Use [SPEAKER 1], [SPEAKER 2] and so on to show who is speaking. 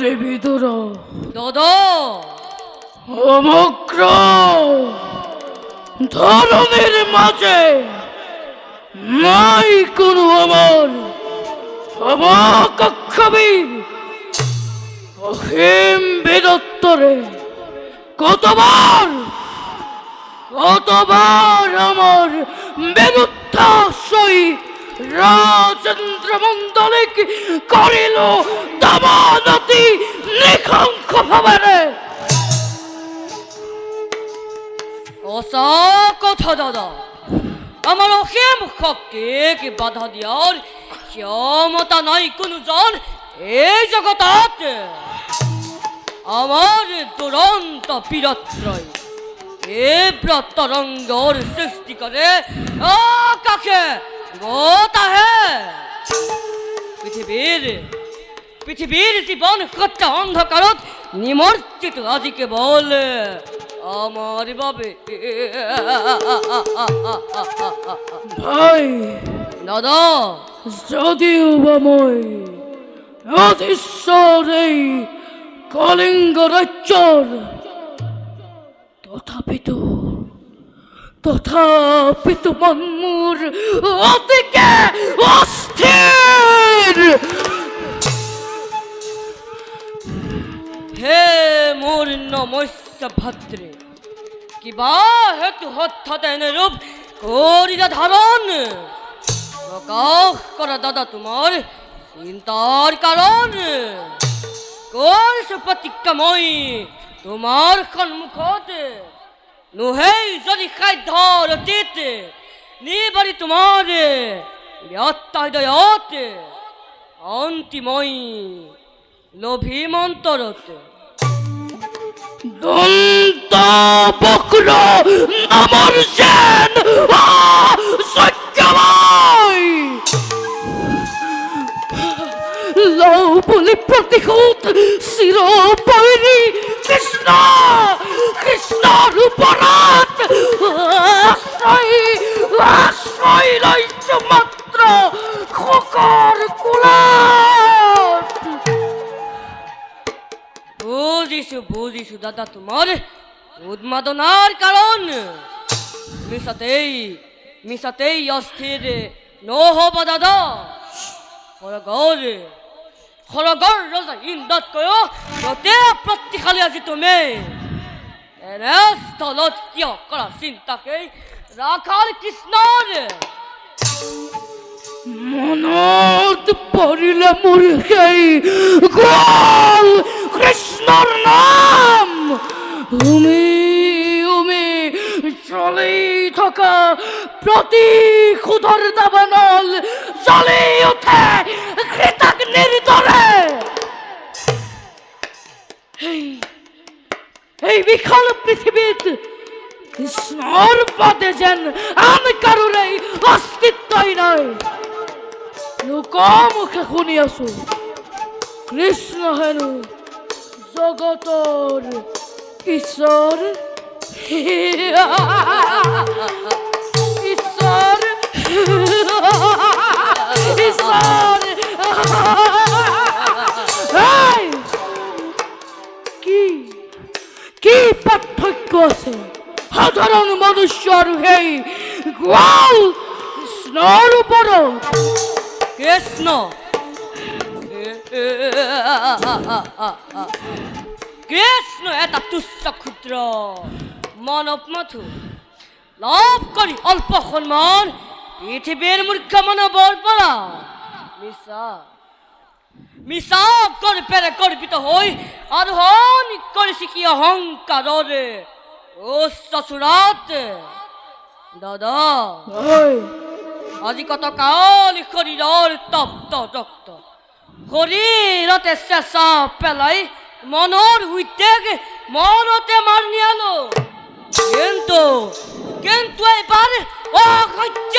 [SPEAKER 1] বলে বিদুর
[SPEAKER 2] দাদা
[SPEAKER 1] সমগ্র ধরনের মাঝে নাই কোনো আমার সমকক্ষবীর অহিম বীরত্বরে কতবার আমার বিরুদ্ধাশয়ী রাজেন্দ্র মন্ডলিক করিল দমনতি নিখঙ্ক ভাবে
[SPEAKER 2] ওসা কথা দাদা আমার অসীম শক্তিকে বাধা দিয়ার ক্ষমতা নাই কোনো জন এই জগতত আমার দুরন্ত বীরত্রয় তীব্র তরঙ্গর সৃষ্টি করে আকাশে গোতা হে পৃথিবীর জীবন হত্যা অন্ধকারত নিমজ্জিত আজি কেবল আমার বাবে
[SPEAKER 1] ভাই
[SPEAKER 2] দাদা
[SPEAKER 1] যদিও বা মই অধীশ্বর এই কলিঙ্গ রাজ্যর তথাপি তো মন্মুর অতিকে অস্থির
[SPEAKER 2] হে মোর নমস্য ভদ্রে কিবা হেতু হঠাৎ এনে রূপ করিয়া ধারণ প্রকাশ করা দাদা তোমার চিন্তার কারণ কোন সে প্রতিজ্ঞাময়ী তোমার সন্মুখতে নোহেই যদি খাদ্যর অতীত নিবারি তোমার ব্যথা হৃদয়ত অন্তিময়ী লোভী মন্তরত
[SPEAKER 1] দন্ত বক্র নমর সেন সত্যময় লও বলি প্রতিহত শিরোপরি কৃষ্ণ কৃষ্ণর উপরাত আশ্রয় রইছ মাত্র খোকর কুলাত
[SPEAKER 2] বুঝিছু দাদা তোমার উন্মাদনার কারণ মিশাতেই অস্থির নহব দাদা খরগর রজা ইন্দত কয়ো যতে প্রতিখালি আজি তুমি এনে স্থলত কিয় কৰা চিন্তাকে রাখার কৃষ্ণর
[SPEAKER 1] মনত পড়িলে মোর সেই গোল কৃষ্ণর নাম চলে থকা প্রতি ক্ষুধর দাবানল চলে ওঠে কৃতজ্ঞের দরে এই বিশাল পৃথিবীত কৃষ্ণর পদে যেন আন কারোর অস্তিত্বই নাই লোকমুখে শুনি আছো কৃষ্ণ হেনু জগতৰ ঈশ্বৰ ঈশ্বৰ ঈশ্বৰ কি পাৰ্থক্য আছে সাধারণ মনুষ্য আর সেই গোয়াল কৃষ্ণর উপর
[SPEAKER 2] কৃষ্ণ কৃষ্ণ এটা তুচ্ছ ক্ষুদ্র মানব মাথু লাভ করি অল্প সম্মান পৃথিবীর মূর্খ মানবর পরা মিশা করে পেরে গর্বিত হই আর হন করে শিখি অহংকারে ও সসুরাত দাদা আজি কত কাল শরীরের তপ্ত রক্ত শরীরতে চেঁচা পেলাই মনৰ উদ্বেগ মনতে মার নিয়ালো কিন্তু এবার অসহ্য